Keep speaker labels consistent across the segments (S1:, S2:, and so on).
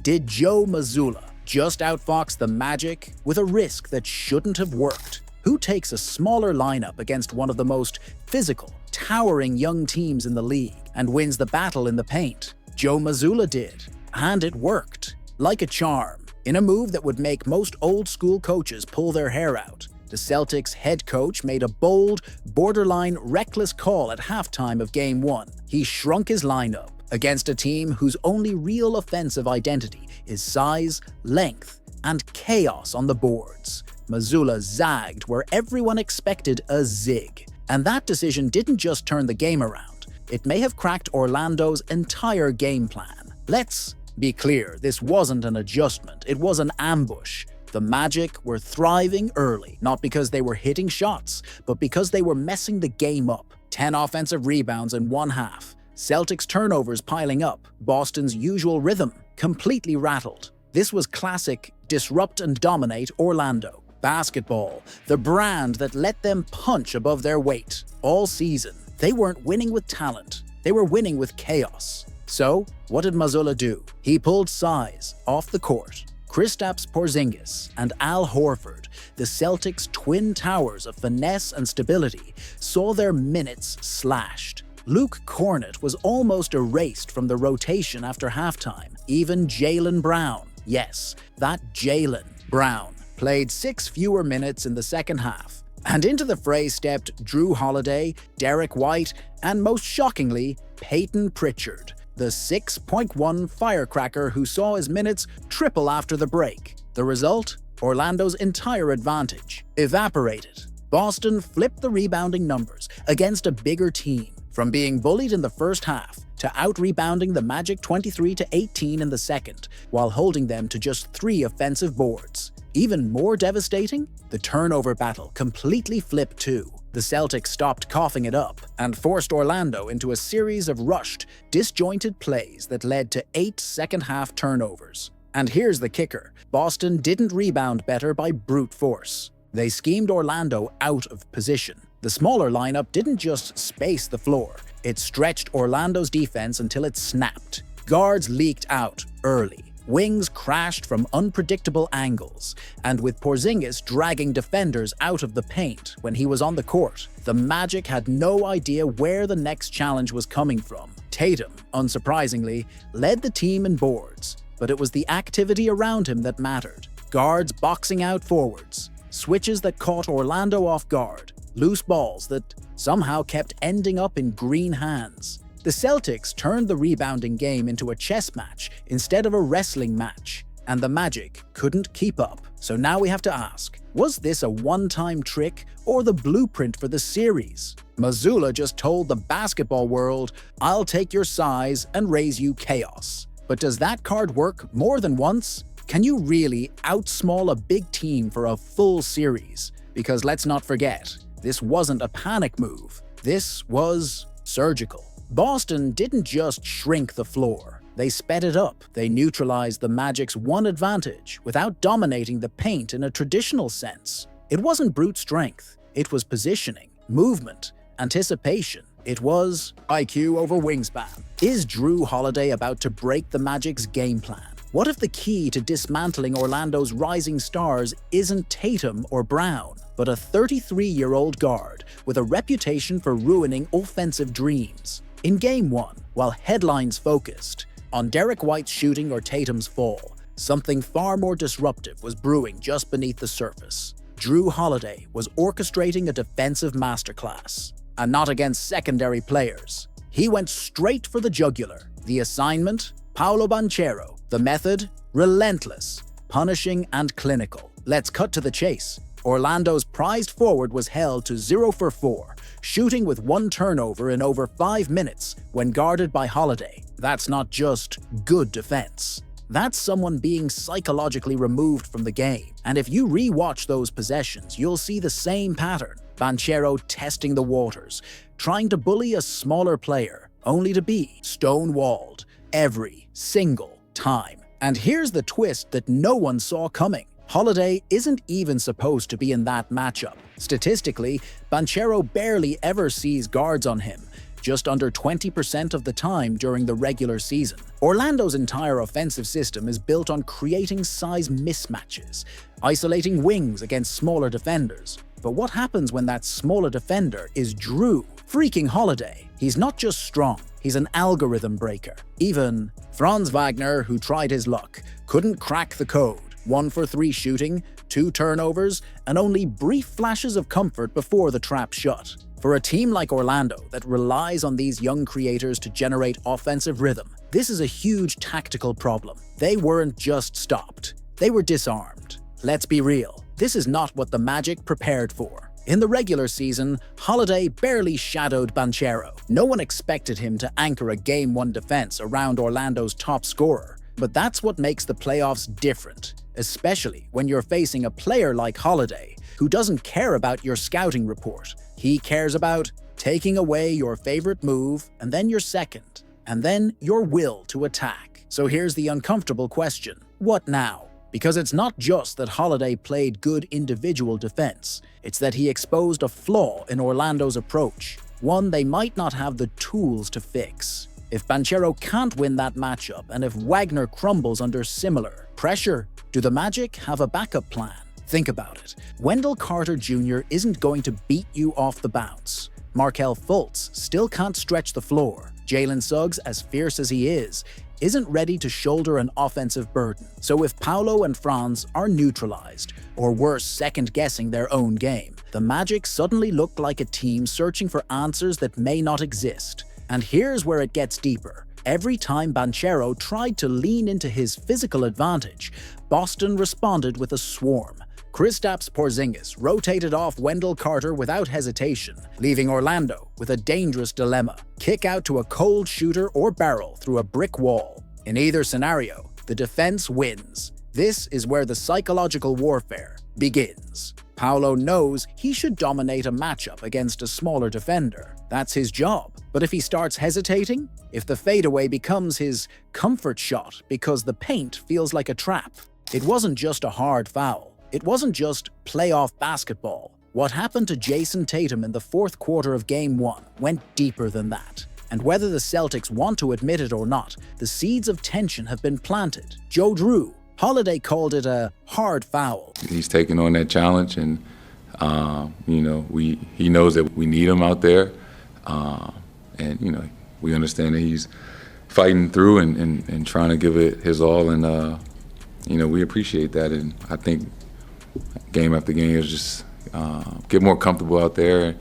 S1: Did Joe Mazzulla just outfox the Magic with a risk that shouldn't have worked? Who takes a smaller lineup against one of the most physical, towering young teams in the league and wins the battle in the paint? Joe Mazzulla did, and it worked. Like a charm, in a move that would make most old-school coaches pull their hair out, the Celtics head coach made a bold, borderline reckless call at halftime of Game 1. He shrunk his lineup against a team whose only real offensive identity is size, length, and chaos on the boards. Mazzulla zagged where everyone expected a zig. And that decision didn't just turn the game around, it may have cracked Orlando's entire game plan. Let's be clear, this wasn't an adjustment, it was an ambush. The Magic were thriving early, not because they were hitting shots, but because they were messing the game up. 10 offensive rebounds in one half. Celtics turnovers piling up. Boston's usual rhythm completely rattled. This was classic disrupt and dominate Orlando. Basketball, the brand that let them punch above their weight. All season, they weren't winning with talent, they were winning with chaos. So, what did Mazzulla do? He pulled size off the court. Kristaps Porzingis and Al Horford, the Celtics' twin towers of finesse and stability, saw their minutes slashed. Luke Cornett was almost erased from the rotation after halftime. Even Jaylen Brown, yes, that Jaylen Brown, played 6 fewer minutes in the second half. And into the fray stepped Jrue Holiday, Derek White, and most shockingly, Peyton Pritchard, the 6.1 firecracker who saw his minutes triple after the break. The result? Orlando's entire advantage evaporated. Boston flipped the rebounding numbers against a bigger team, from being bullied in the first half to out-rebounding the Magic 23-18 in the second, while holding them to just 3 offensive boards. Even more devastating, the turnover battle completely flipped too. The Celtics stopped coughing it up and forced Orlando into a series of rushed, disjointed plays that led to 8 second-half turnovers. And here's the kicker: Boston didn't rebound better by brute force. They schemed Orlando out of position. The smaller lineup didn't just space the floor, it stretched Orlando's defense until it snapped. Guards leaked out early. Wings crashed from unpredictable angles, and with Porzingis dragging defenders out of the paint when he was on the court, the Magic had no idea where the next challenge was coming from. Tatum, unsurprisingly, led the team in boards, but it was the activity around him that mattered. Guards boxing out forwards, switches that caught Orlando off guard, loose balls that somehow kept ending up in green hands. The Celtics turned the rebounding game into a chess match instead of a wrestling match, and the Magic couldn't keep up. So now we have to ask, was this a one-time trick or the blueprint for the series? Mazzulla just told the basketball world, "I'll take your size and raise you chaos." But does that card work more than once? Can you really outsmall a big team for a full series? Because let's not forget, this wasn't a panic move. This was surgical. Boston didn't just shrink the floor, they sped it up. They neutralized the Magic's one advantage without dominating the paint in a traditional sense. It wasn't brute strength, it was positioning, movement, anticipation. It was IQ over wingspan. Is Jrue Holiday about to break the Magic's game plan? What if the key to dismantling Orlando's rising stars isn't Tatum or Brown, but a 33-year-old guard with a reputation for ruining offensive dreams? In Game 1, while headlines focused on Derek White's shooting or Tatum's fall, something far more disruptive was brewing just beneath the surface. Jrue Holiday was orchestrating a defensive masterclass, and not against secondary players. He went straight for the jugular. The assignment? Paolo Banchero. The method? Relentless, punishing, and clinical. Let's cut to the chase. Orlando's prized forward was held to 0 for 4, shooting with 1 turnover in over 5 minutes when guarded by Holiday. That's not just good defense. That's someone being psychologically removed from the game. And if you re-watch those possessions, you'll see the same pattern. Banchero testing the waters, trying to bully a smaller player, only to be stonewalled every single time. And here's the twist that no one saw coming. Holiday isn't even supposed to be in that matchup. Statistically, Banchero barely ever sees guards on him, just under 20% of the time during the regular season. Orlando's entire offensive system is built on creating size mismatches, isolating wings against smaller defenders. But what happens when that smaller defender is Jrue freaking Holiday? He's not just strong, he's an algorithm breaker. Even Franz Wagner, who tried his luck, couldn't crack the code. 1 for 3 shooting, 2 turnovers, and only brief flashes of comfort before the trap shut. For a team like Orlando that relies on these young creators to generate offensive rhythm, this is a huge tactical problem. They weren't just stopped, they were disarmed. Let's be real, this is not what the Magic prepared for. In the regular season, Holiday barely shadowed Banchero. No one expected him to anchor a Game 1 defense around Orlando's top scorer. But that's what makes the playoffs different, especially when you're facing a player like Holiday, who doesn't care about your scouting report. He cares about taking away your favorite move, and then your second, and then your will to attack. So here's the uncomfortable question: what now? Because it's not just that Holiday played good individual defense, it's that he exposed a flaw in Orlando's approach, one they might not have the tools to fix. If Banchero can't win that matchup, and if Wagner crumbles under similar pressure, do the Magic have a backup plan? Think about it. Wendell Carter Jr. isn't going to beat you off the bounce. Markelle Fultz still can't stretch the floor. Jalen Suggs, as fierce as he is, isn't ready to shoulder an offensive burden. So if Paolo and Franz are neutralized, or worse, second-guessing their own game, the Magic suddenly look like a team searching for answers that may not exist. And here's where it gets deeper. Every time Banchero tried to lean into his physical advantage, Boston responded with a swarm. Kristaps Porzingis rotated off Wendell Carter without hesitation, leaving Orlando with a dangerous dilemma: kick out to a cold shooter or barrel through a brick wall. In either scenario, the defense wins. This is where the psychological warfare begins. Paolo knows he should dominate a matchup against a smaller defender. That's his job. But if he starts hesitating, if the fadeaway becomes his comfort shot because the paint feels like a trap, it wasn't just a hard foul. It wasn't just playoff basketball. What happened to Jayson Tatum in the fourth quarter of Game 1 went deeper than that. And whether the Celtics want to admit it or not, the seeds of tension have been planted. Jrue Holiday called it a hard foul.
S2: He's taking on that challenge, and he knows that we need him out there, and we understand that he's fighting through and trying to give it his all, and we appreciate that. And I think game after game is just get more comfortable out there.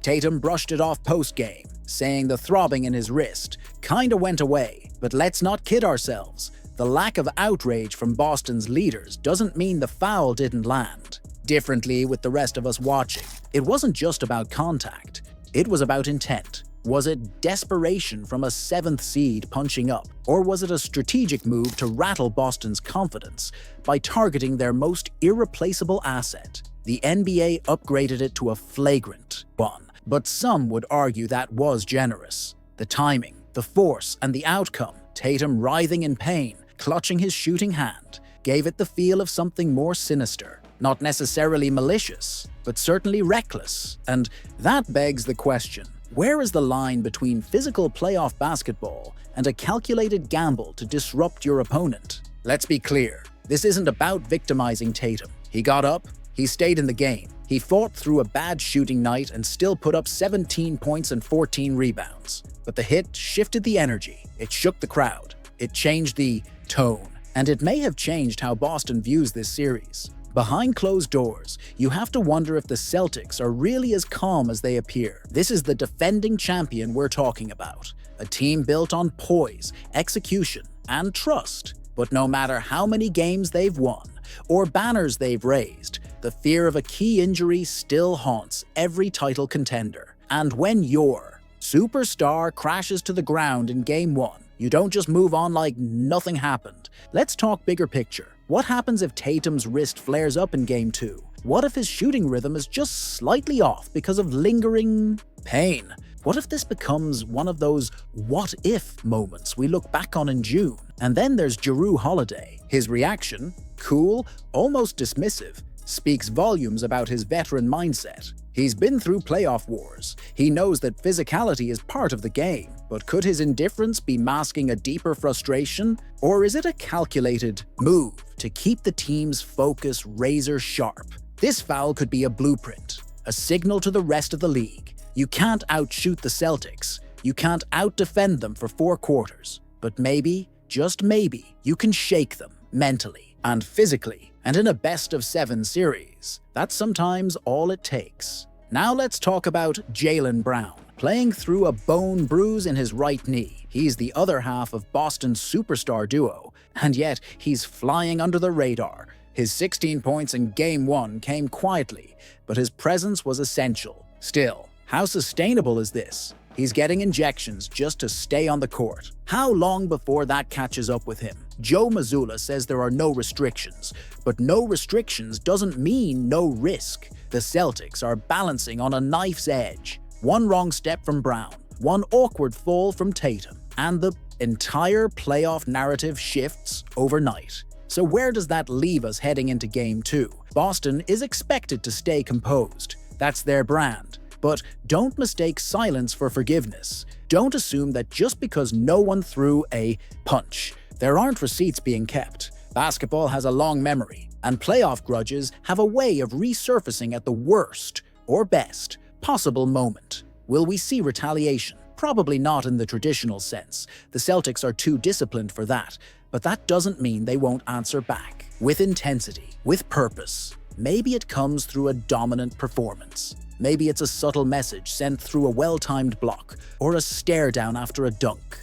S1: Tatum brushed it off post-game, saying the throbbing in his wrist kinda went away. But let's not kid ourselves. The lack of outrage from Boston's leaders doesn't mean the foul didn't land. Differently with the rest of us watching, it wasn't just about contact, it was about intent. Was it desperation from a 7th seed punching up, or was it a strategic move to rattle Boston's confidence by targeting their most irreplaceable asset? The NBA upgraded it to a flagrant one, but some would argue that was generous. The timing, the force, and the outcome, Tatum writhing in pain, clutching his shooting hand, gave it the feel of something more sinister. Not necessarily malicious, but certainly reckless. And that begs the question: where is the line between physical playoff basketball and a calculated gamble to disrupt your opponent? Let's be clear, this isn't about victimizing Tatum. He got up, he stayed in the game. He fought through a bad shooting night and still put up 17 points and 14 rebounds. But the hit shifted the energy, it shook the crowd, it changed the tone, and it may have changed how Boston views this series. Behind closed doors, you have to wonder if the Celtics are really as calm as they appear. This is the defending champion we're talking about, a team built on poise, execution, and trust. But no matter how many games they've won, or banners they've raised, the fear of a key injury still haunts every title contender. And when your superstar crashes to the ground in Game 1, you don't just move on like nothing happened. Let's talk bigger picture. What happens if Tatum's wrist flares up in Game 2? What if his shooting rhythm is just slightly off because of lingering pain? What if this becomes one of those what-if moments we look back on in June? And then there's Jrue Holiday. His reaction, cool, almost dismissive, speaks volumes about his veteran mindset. He's been through playoff wars. He knows that physicality is part of the game, but could his indifference be masking a deeper frustration? Or is it a calculated move to keep the team's focus razor sharp? This foul could be a blueprint, a signal to the rest of the league. You can't outshoot the Celtics. You can't outdefend them for 4 quarters. But maybe, just maybe, you can shake them mentally and physically. And in a best-of-7 series, that's sometimes all it takes. Now let's talk about Jaylen Brown, playing through a bone bruise in his right knee. He's the other half of Boston's superstar duo, and yet he's flying under the radar. His 16 points in Game 1 came quietly, but his presence was essential. Still, how sustainable is this? He's getting injections just to stay on the court. How long before that catches up with him? Joe Mazzulla says there are no restrictions, but no restrictions doesn't mean no risk. The Celtics are balancing on a knife's edge. One wrong step from Brown, one awkward fall from Tatum, and the entire playoff narrative shifts overnight. So where does that leave us heading into Game 2? Boston is expected to stay composed. That's their brand. But don't mistake silence for forgiveness. Don't assume that just because no one threw a punch, there aren't receipts being kept. Basketball has a long memory, and playoff grudges have a way of resurfacing at the worst or best possible moment. Will we see retaliation? Probably not in the traditional sense. The Celtics are too disciplined for that, but that doesn't mean they won't answer back. With intensity, with purpose. Maybe it comes through a dominant performance. Maybe it's a subtle message sent through a well-timed block, or a stare down after a dunk.